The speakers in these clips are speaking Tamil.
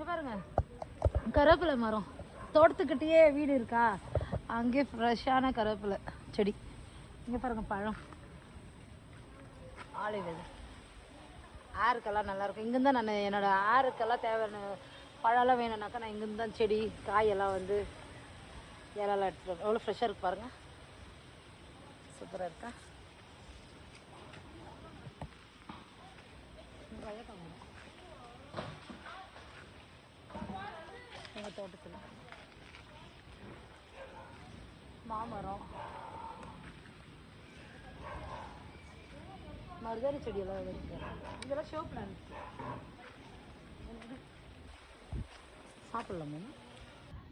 இங்கே பாருங்க, கருவேப்பிலை மரம் தோட்டத்துக்கிட்டேயே வீடு இருக்கா, அங்கே ஃப்ரெஷ்ஷான கருவேப்பிலை செடி. இங்கே பாருங்கள் பழம், ஆலிவ் இது ஆறுக்கெல்லாம் நல்லாயிருக்கும். இங்கேருந்து தான் நான் என்னோடய ஆறுக்கெல்லாம் தேவையான பழம்லாம் வேணும்னாக்கா நான் இங்கேருந்து தான் செடி காயெல்லாம் வந்து இலெல்லாம் எடுத்துகிட்டு எவ்வளோ ஃப்ரெஷ்ஷாக இருக்குது பாருங்கள், சூப்பராக இருக்கா. எங்கள் தோட்டத்தில் மாமரம், மருதாணி செடியெல்லாம் இருக்குது. இதெல்லாம் ஷோ பிளான் சாப்பிட்லாமா?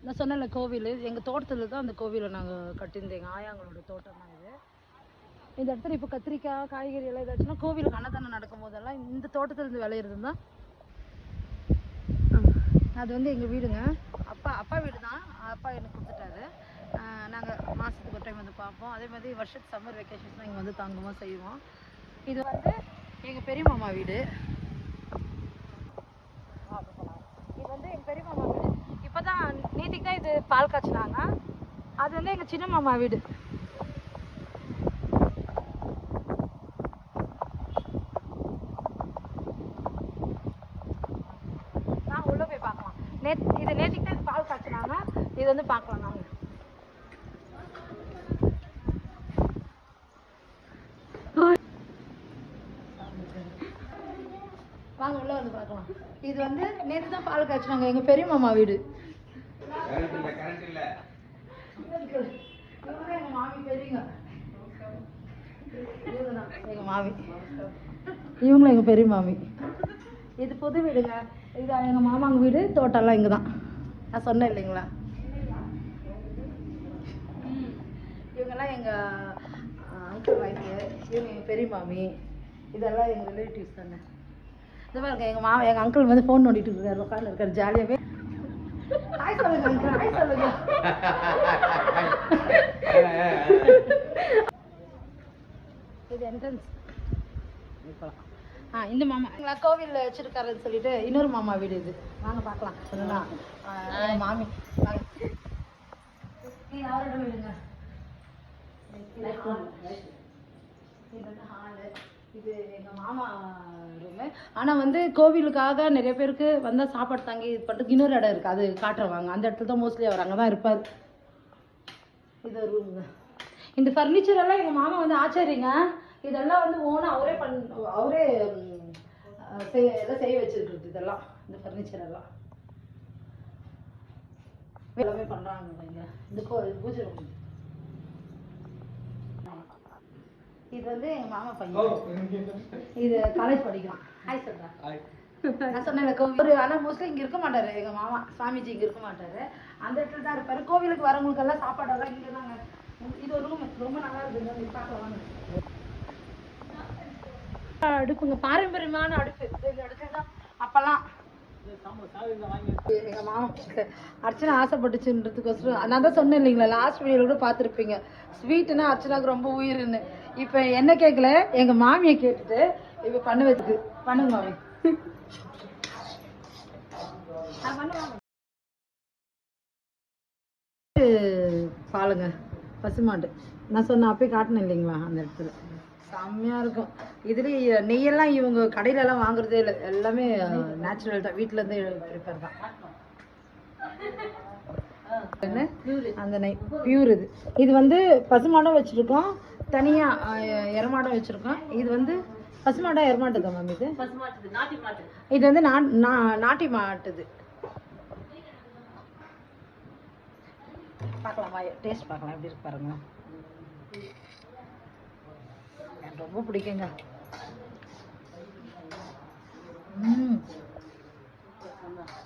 நான் சொன்னேன்ல கோவில், எங்கள் தோட்டத்தில் தான் அந்த கோவிலை நாங்கள் கட்டியிருந்தோம். எங்கள் ஆயாங்களோட தோட்டம் தான் இது. இந்த இடத்துல இப்போ கத்திரிக்காய் காய்கறி எல்லாம் ஏதாச்சுன்னா கோவிலுக்கு அன்னதானம் நடக்கும் போதெல்லாம் இந்த தோட்டத்துலேருந்து விளையிறது தான். அது வந்து எங்கள் வீடுங்க, அப்பா வீடு தான். அப்பா எனக்கு கொடுத்துட்டாரு. நாங்கள் மாதத்துக்கு ஒரு டைம் வந்து பார்ப்போம். அதே மாதிரி வருஷத்துக்கு சம்மர் வெக்கேஷன்ஸ்லாம் இங்கே வந்து தங்கமாக செய்வோம். இது வந்து எங்கள் பெரிய மாமா வீடு. இது வந்து எங்கள் பெரிய மாமா வீடு. இப்போ தான் நேற்றுக்கு தான் இது பால் காய்ச்சினாங்க. அது வந்து எங்கள் சின்ன மாமா வீடு. நான் உள்ளே போய் பார்க்கலாம். இது நேற்றுக்கு தான் பால் காய்ச்சினாங்க. இது வந்து பார்க்கலாம் நாங்கள். வாங்க உள்ள வந்து பார்க்கலாம். இது வந்து நேற்று தான் பால் காய்ச்சினாங்க, எங்கள் பெரிய மாமா வீடு. எங்கள் மாமி பெரியங்க, எங்கள் மாமி, இவங்களும் எங்கள் பெரிய மாமி. இது புது வீடுங்க, இது எங்கள் மாமாங்க வீடு. தோட்டம்லாம் இங்கே தான். நான் சொன்னேன் இல்லைங்களா, இவங்கெல்லாம் எங்கள் அங்கிள் ஒய்ஃபு, இவங்க எங்கள் பெரிய மாமி, இதெல்லாம் எங்கள் ரிலேட்டிவ்ஸ் தானே. இந்த மாதிரி எங்கள் அங்கிள் வந்து ஃபோன் நோண்டிட்டு இருக்காரு, உட்காந்து இருக்காரு ஜாலியாகவே. ஹாய் சொல்லுங்க அங்கிள், ஹாய் சொல்லுங்க. இது என்ட்ரன்ஸ். இந்த மாமா எங்களை கோவிலில் வச்சுருக்காருன்னு சொல்லிட்டு இன்னொரு மாமா வீடு இது. வாங்க பார்க்கலாம். மாமி அவரோட வீடுங்க. இது வந்து ஹாலு, இது எங்கள் மாமா ரூமு. ஆனால் வந்து கோவிலுக்காக நிறைய பேருக்கு வந்தால் சாப்பாடு தாங்கி இது பண்ணுறதுக்கு இன்னொரு இடம் இருக்குது, அது காட்டுறவாங்க. அந்த இடத்துல தான் மோஸ்ட்லி அவர் அங்கே தான் இருப்பார். இது ரூமுங்க. இந்த ஃபர்னிச்சர் எல்லாம் எங்கள் மாமா வந்து ஆச்சாரிங்க. இதெல்லாம் வந்து ஓனாக அவரே எல்லாம் செய்ய வச்சுருக்குறது. இதெல்லாம் இந்த ஃபர்னிச்சர் எல்லாம் எல்லாமே பண்ணுறாங்க இங்கே. இந்த பூஜை ரூம். இது வந்து எங்கள் மாமா பையன், இது காலேஜ் படிக்கிறான். ஹாய் சொல்கிறேன். நான் சொன்னேன் ஒரு, ஆனால் மோஸ்ட்லி இங்கே இருக்க மாட்டார் எங்கள் மாமா. சுவாமிஜி இங்கே இருக்க மாட்டார், அந்த இடத்துல தான் இருப்பார். கோவிலுக்கு வரவங்களுக்கெல்லாம் சாப்பாடெல்லாம் இங்கே தாங்க. இது ஒரு ரூம் ரொம்ப நல்லா இருக்குது, பார்க்கலாம். அடுப்புங்க, பாரம்பரியமான அடுப்பு. இந்த இடத்துல தான் அப்போல்லாம் எங்கள் மாமா அர்ச்சனா ஆசைப்பட்டுச்சுன்றதுக்கோசரம். நான் தான் சொன்னேன் இல்லைங்களா, லாஸ்ட் வீடியோவில் கூட பார்த்துருப்பீங்க, ஸ்வீட்டுன்னா அர்ச்சனாவுக்கு ரொம்ப உயிர்னு. இப்போ என்ன கேட்கல, எங்கள் மாமியை கேட்டுட்டு இப்போ பண்ண வச்சுக்கு. பண்ணுங்க மாமி. பாலுங்க, பசுமாட்டு. நான் சொன்னேன் அப்பயே காட்டினேன் இல்லைங்களா, அந்த இடத்துல செம்மையாக இருக்கும். இதுலேயே நெய்யெல்லாம் இவங்க கடையிலலாம் வாங்குறதே இல்லை, எல்லாமே நேச்சுரல் தான், வீட்டிலேருந்து ப்ரிப்பேர் தான். அந்த நெய் பியூர். இது வந்து பசுமாடம் வச்சுருக்கோம், தனியாக எரமாடம் வச்சுருக்கோம். இது வந்து பசுமாடா எரமாட்டு தான் மேம். இது வந்து நாட்டி மாட்டுது. பார்க்கலாமா, டேஸ்ட் பார்க்கலாம் எப்படி இருக்கு பாருங்க. எனக்கு ரொம்ப பிடிக்குங்க.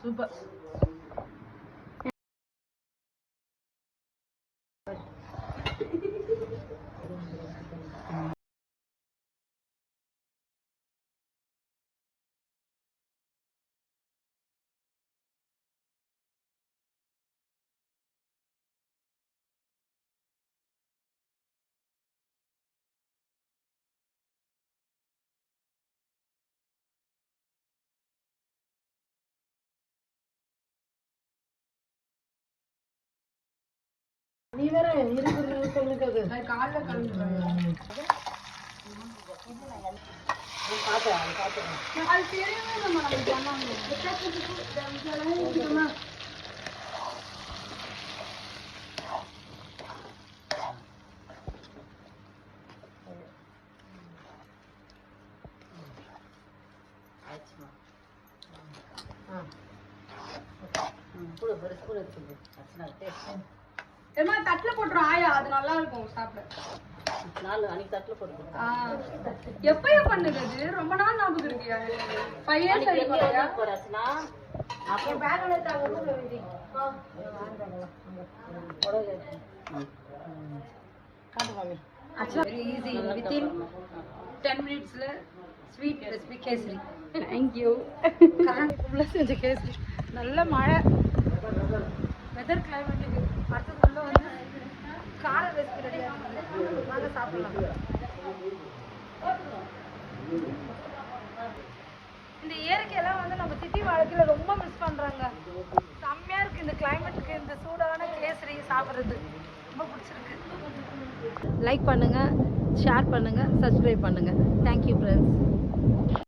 சூப்பர். நீ வேற இருக்கிறது சொல்லுறது காலைல கலந்துருக்காங்க. அது தெரியவே நம்ம ஏமா தட்டுல போட்டுரும் ஆயா, அது நல்லா இருக்கும் சாப்பிட. எப்பயா பண்ணுது அது? ரொம்ப நாள் ஞாபகம் இருக்கியா? 5 years ஆயிடுச்சு. வெரி ஈஸி, வித்தின் 10 minutesல sweet recipe kesari. Thank you. Current செஞ்ச கேசரி. நல்ல மழை, வெதர் கிளைமேட்டுக்கு அடுத்ததுள்ள வந்து கார ரெசிபி ரெடியாக இருக்குது. வாங்க சாப்பிடலாம். இந்த இயற்கையெல்லாம் வந்து நம்ம சிட்டி வாழ்க்கையில் ரொம்ப மிஸ் பண்ணுறாங்க. செம்மையாக இருக்குது இந்த கிளைமேட்டுக்கு. இந்த சூடான கேசரி சாப்பிட்றது ரொம்ப பிடிச்சிருக்கு. லைக் பண்ணுங்கள், ஷேர் பண்ணுங்கள், சப்ஸ்கிரைப் பண்ணுங்கள். Thank you friends.